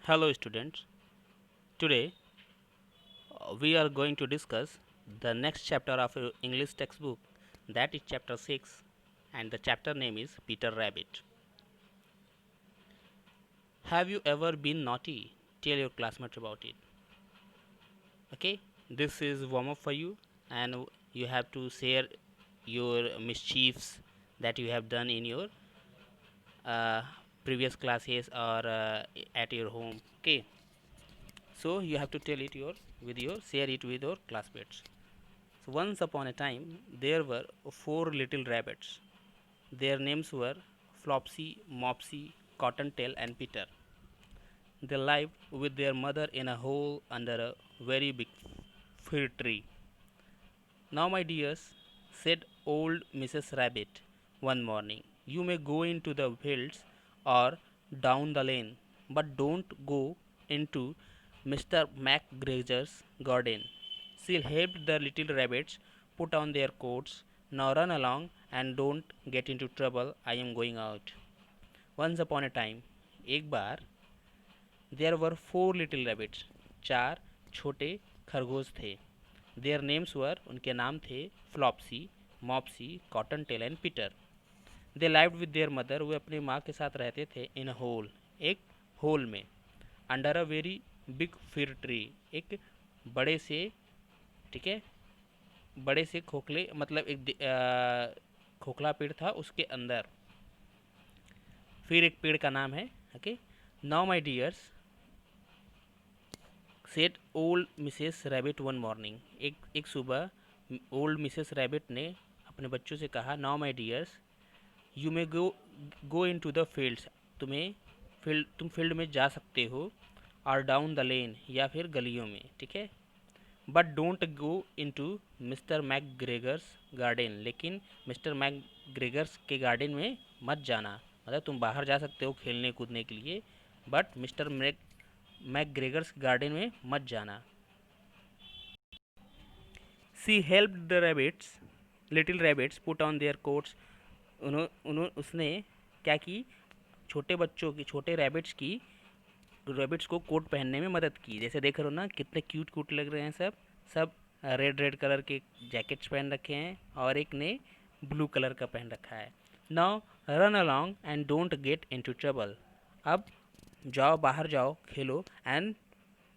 Hello students, today we are going to discuss the next chapter of your English textbook, that is chapter 6, and the chapter name is Peter Rabbit. Have you ever been naughty? Tell your classmates about it. Okay, this is warm up for you, and you have to share your mischiefs that you have done in your uh, previous classes or at your home. Okay, so you have to tell it share it with your classmates. So once upon a time, there were four little rabbits. Their names were Flopsy, Mopsy, Cottontail, and Peter. They lived with their mother in a hole under a very big fir tree. Now, my dears, said old Mrs. Rabbit one morning, you may go into the fields or down the lane, but don't go into Mr. McGregor's garden. She helped the little rabbits put on their coats. Now run along and don't get into trouble. I am going out. Once upon a time, एक बार, there were four little rabbits. चार छोटे खरगोश थे. Their names were, उनके नाम थे Flopsy, Mopsy, Cottontail and Peter. They lived with their mother, वे अपनी माँ के साथ रहते थे इन अ होल, एक होल में, under a very big fir tree, एक बड़े से, ठीक है, बड़े से खोखले मतलब खोखला पेड़ था उसके अंदर. फिर एक पेड़ का नाम है. Okay, now my dears, said old Mrs rabbit one morning. एक सुबह ओल्ड मिसेस रैबिट ने अपने बच्चों से कहा, now my dears, you may go into the fields. तुम फील्ड में जा सकते हो, और डाउन द लेन, या फिर गलियों में, ठीक है. But don't go into Mr McGregor's garden, लेकिन मिस्टर मैकग्रेगर्स के गार्डन में मत जाना. मतलब तुम बाहर जा सकते हो खेलने कूदने के लिए, बट मिस्टर मैकग्रेगर्स गार्डन में मत जाना. She help the rabbits, little rabbits put on their coats. उसने क्या की, छोटे बच्चों की, छोटे रैबिट्स को कोट पहनने में मदद की. जैसे देख रहे हो ना, कितने क्यूट क्यूट लग रहे हैं सब सब रेड रेड कलर के जैकेट्स पहन रखे हैं, और एक ने ब्लू कलर का पहन रखा है. Now run along and don't get into trouble. अब जाओ, बाहर जाओ, खेलो, and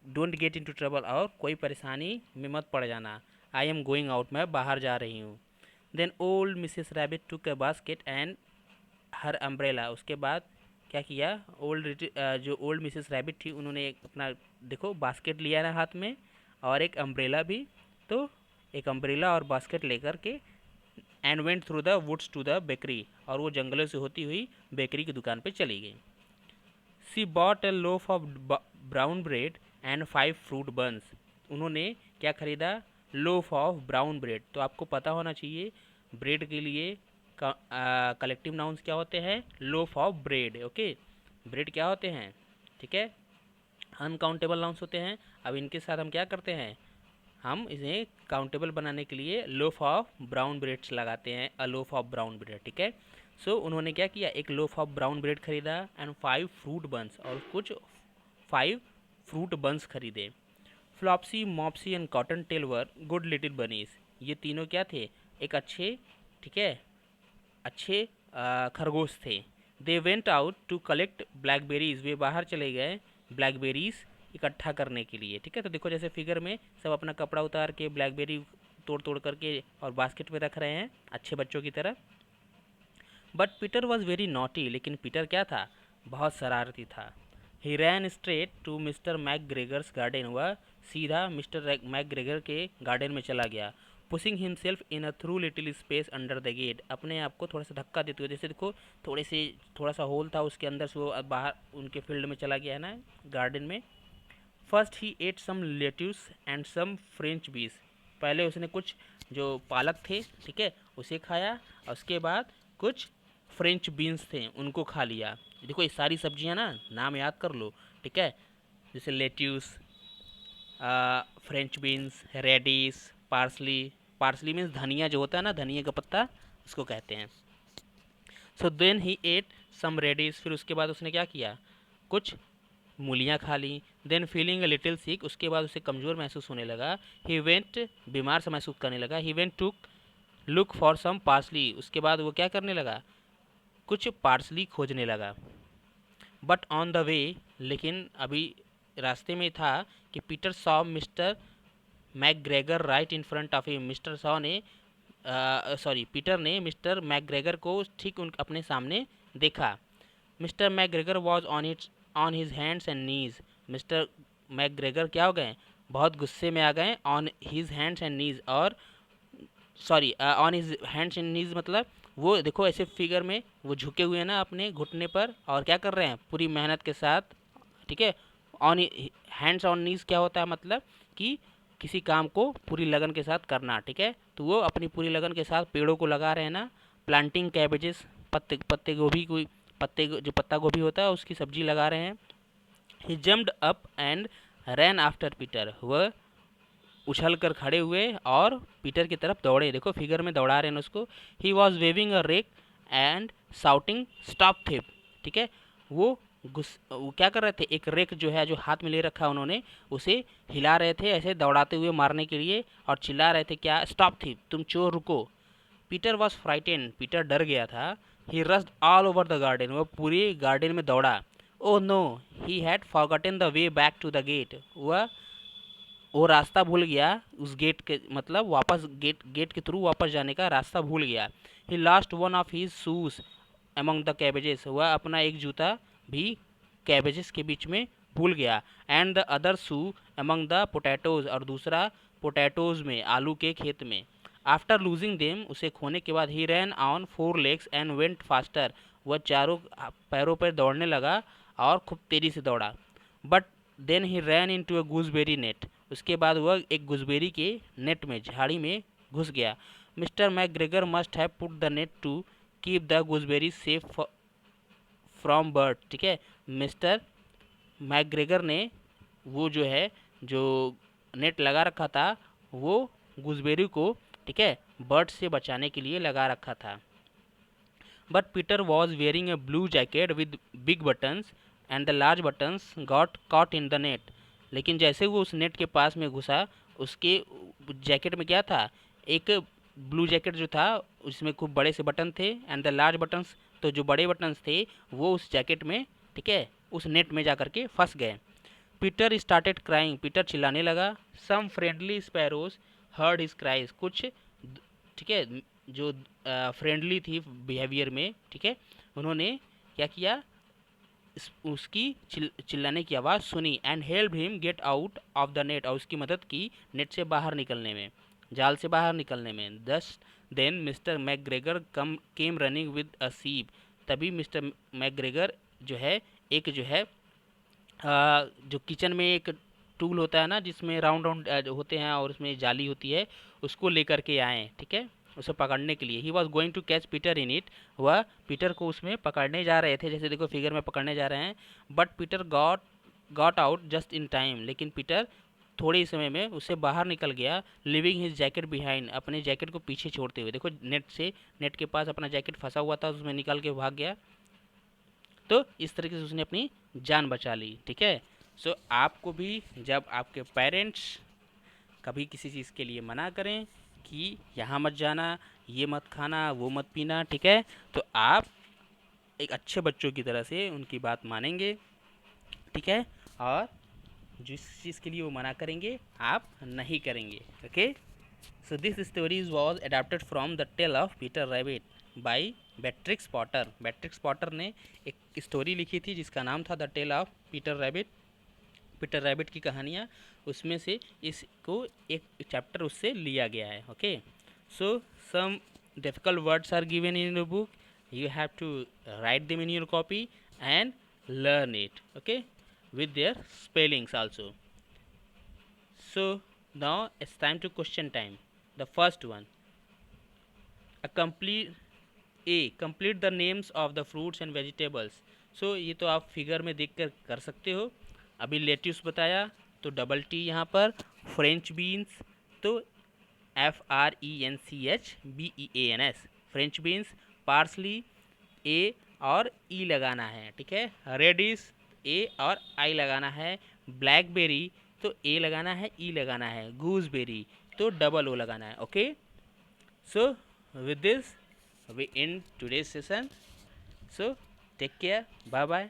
don't get into trouble, और कोई परेशानी में मत पड़ जाना. आई एम गोइंग आउट, मैं बाहर जा रही हूँ. Then old Mrs Rabbit took a basket and her umbrella. उसके बाद क्या किया, जो ओल्ड मिसेस रैबिट थी, उन्होंने एक अपना, देखो, बास्केट लिया ना हाथ में, और एक अम्ब्रेला भी. तो एक अम्ब्रेला और बास्केट लेकर के and went through the woods to the bakery, और वो जंगलों से होती हुई बेकरी की दुकान पे चली गई. She bought a loaf of brown bread and 5 fruit buns. उन्होंने क्या खरीदा, लोफ ऑफ ब्राउन ब्रेड. तो आपको पता होना चाहिए ब्रेड के लिए कलेक्टिव नाउन्स क्या होते हैं, loaf of bread. Okay, bread क्या होते हैं, ठीक है, अनकाउंटेबल नाउन्स होते हैं. अब इनके साथ हम क्या करते हैं, हम इन्हें काउंटेबल बनाने के लिए लोफ ऑफ ब्राउन ब्रेड्स लगाते हैं, a loaf of brown bread, ठीक है. सो उन्होंने क्या किया, एक लोफ ऑफ ब्राउन ब्रेड खरीदा एंड 5 फ्रूट बंस, और कुछ 5 फ्रूट बंस खरीदे. Flopsy, Mopsy and Cottontail were good little bunnies. ये तीनों क्या थे, एक अच्छे, ठीक है, अच्छे खरगोश थे. They went out to collect blackberries. वे बाहर चले गए ब्लैकबेरीज इकट्ठा करने के लिए, ठीक है. तो देखो, जैसे फिगर में सब अपना कपड़ा उतार के ब्लैकबेरी तोड़ तोड़ करके और बास्केट में रख रहे हैं, अच्छे बच्चों की तरह. But Peter was very naughty. लेकिन पीटर क्या था, बहुत शरारती था. He ran straight to Mr McGregor's garden. वह सीधा मिस्टर मैकग्रेगर के गार्डन में चला गया. Pushing himself in a through little space under the gate. अपने आप को थोड़ा सा धक्का देते हुए, जैसे देखो, थोड़ा सा होल था उसके अंदर से, वो बाहर उनके फील्ड में चला गया है ना, गार्डन में. First he ate some lettuce and some French beans. पहले उसने कुछ जो पालक थे, ठीक है, उसे खाया, और उसके बाद कुछ फ्रेंच बीन्स थे, उनको खा लिया. देखो, ये सारी सब्जियां ना, नाम याद कर लो, ठीक है. जैसे lettuce, French beans, radish, parsley. Parsley means धनिया जो होता है ना, धनिया का पत्ता, उसको कहते हैं. So then he ate some radish. फिर उसके बाद उसने क्या किया, कुछ मूलियाँ खा ली। Then feeling a little sick, उसके बाद उसे कमज़ोर महसूस होने लगा। ही वेंट, बीमार सा महसूस करने लगा। He went to look for some parsley, उसके बाद वो क्या करने लगा, कुछ पार्सली खोजने लगा। बट ऑन द वे, लेकिन अभी रास्ते में था कि Peter saw mister McGregor right in front of him, mister saw ने पीटर ने मिस्टर मैकग्रेगर को ठीक उन अपने सामने देखा। Mister McGregor was on his hands and knees, mister McGregor क्या हो गए, बहुत गुस्से में आ गए। ऑन हिज हैंड्स एंड नीज, और ऑन हिज हैंड्स एंड नीज मतलब वो देखो ऐसे फिगर में वो झुके हुए हैं ना अपने घुटने पर, और क्या कर रहे हैं पूरी मेहनत के साथ, ठीक है। ऑन हैंड्स ऑन नीज क्या होता है, मतलब कि किसी काम को पूरी लगन के साथ करना, ठीक है। तो वो अपनी पूरी लगन के साथ पेड़ों को लगा रहे हैं ना, प्लांटिंग कैबेजेस, पत्ते गोभी, कोई जो पत्ता गोभी होता है उसकी सब्जी लगा रहे हैं। He jumped up and ran after Peter, वह उछल कर खड़े हुए और पीटर की तरफ दौड़े, देखो फिगर में दौड़ा रहे हैं उसको। He was waving a rake and shouting stop thief, ठीक है। वो क्या कर रहे थे, एक रेक जो है जो हाथ में ले रखा उन्होंने, उसे हिला रहे थे ऐसे दौड़ाते हुए मारने के लिए, और चिल्ला रहे थे क्या, स्टॉप थिप, तुम चोर रुको। पीटर वॉज फ्राइटेन, पीटर डर गया था। He rushed all over the garden, वह पूरे गार्डन में दौड़ा। Oh no, he had forgotten the way back to the gate, वह वो रास्ता भूल गया, उस गेट के मतलब वापस गेट के थ्रू वापस जाने का रास्ता भूल गया। He lost one of his shoes among the cabbages, वह अपना एक जूता भी कैबेजेस के बीच में भूल गया। And the other shoe among the potatoes, और दूसरा पोटैटोज में, आलू के खेत में। आफ्टर लूजिंग देम, उसे खोने के बाद, he ran on 4 legs and went faster, वह चारों पैरों पर दौड़ने लगा और खूब तेजी से दौड़ा। But then he ran into a gooseberry net, उसके बाद वह एक गुजबेरी के नेट में, झाड़ी में घुस गया। Mr McGregor must have put the net to keep the gooseberry safe from bird, ठीक है। मिस्टर मैकग्रेगर ने वो जो है जो नेट लगा रखा था वो गुजबेरी को, ठीक है, बर्ड से बचाने के लिए लगा रखा था। But Peter was wearing A blue jacket with big buttons and the large buttons got caught in the net, लेकिन जैसे वो उस नेट के पास में घुसा, उसके जैकेट में क्या था, एक ब्लू जैकेट जो था उसमें खूब बड़े से बटन थे, एंड द लार्ज बटन्स, तो जो बड़े बटन्स थे वो उस जैकेट में, ठीक है, उस नेट में जा करके फंस गए। पीटर स्टार्टेड क्राइंग, पीटर चिल्लाने लगा। Some friendly sparrows heard his cries, कुछ, ठीक है, जो फ्रेंडली थी बिहेवियर में, ठीक है, उन्होंने क्या किया, उसकी चिल्लाने की आवाज़ सुनी। And help him get out of the net, और उसकी मदद की नेट से बाहर निकलने में, जाल से बाहर निकलने में। Thus then Mr McGregor came running with a sieve, तभी मिस्टर मैकग्रेगर जो है, एक जो है जो किचन में एक टूल होता है ना जिसमें राउंड राउंड होते हैं और उसमें जाली होती है, उसको लेकर के आए, ठीक है, उसे पकड़ने के लिए। He was going to catch Peter in it, वह पीटर को उसमें पकड़ने जा रहे थे, जैसे देखो फिगर में पकड़ने जा रहे हैं। But Peter got out just in time, लेकिन पीटर थोड़े ही समय में उससे बाहर निकल गया। लिविंग हिज जैकेट बिहाइंड, अपने जैकेट को पीछे छोड़ते हुए, देखो नेट के पास अपना जैकेट फंसा हुआ था, उसमें निकल के भाग गया। तो इस तरीके से उसने अपनी जान बचा ली, ठीक है। सो आपको भी जब आपके पेरेंट्स कभी किसी चीज़ के लिए मना करें कि यहाँ मत जाना, ये मत खाना, वो मत पीना, ठीक है, तो आप एक अच्छे बच्चों की तरह से उनकी बात मानेंगे, ठीक है, और जिस चीज़ के लिए वो मना करेंगे आप नहीं करेंगे, okay. So this stories was adapted from the tale of Peter Rabbit by Beatrix Potter. Beatrix Potter ने एक स्टोरी लिखी थी जिसका नाम था the tale of Peter Rabbit, Peter Rabbit की कहानियाँ, उसमें से इसको एक चैप्टर उससे लिया गया है, okay. So some difficult words are given in your book, you have to write them in your copy and learn it, okay, with their spellings also. So now it's time to question time. The first one, a complete the names of the fruits and vegetables. So ये तो आप figure में देख कर सकते हो। अभी lettuce बताया तो डबल टी यहाँ पर, फ्रेंच बीन्स तो FRENCHBEANS फ्रेंच बीन्स, पार्सली ए और ई लगाना है, ठीक है। रेडिश ए और आई लगाना है। ब्लैकबेरी तो ए लगाना है, ई लगाना है। गूसबेरी तो डबल ओ लगाना है। Okay, so with this we end today's session. So take care, bye bye.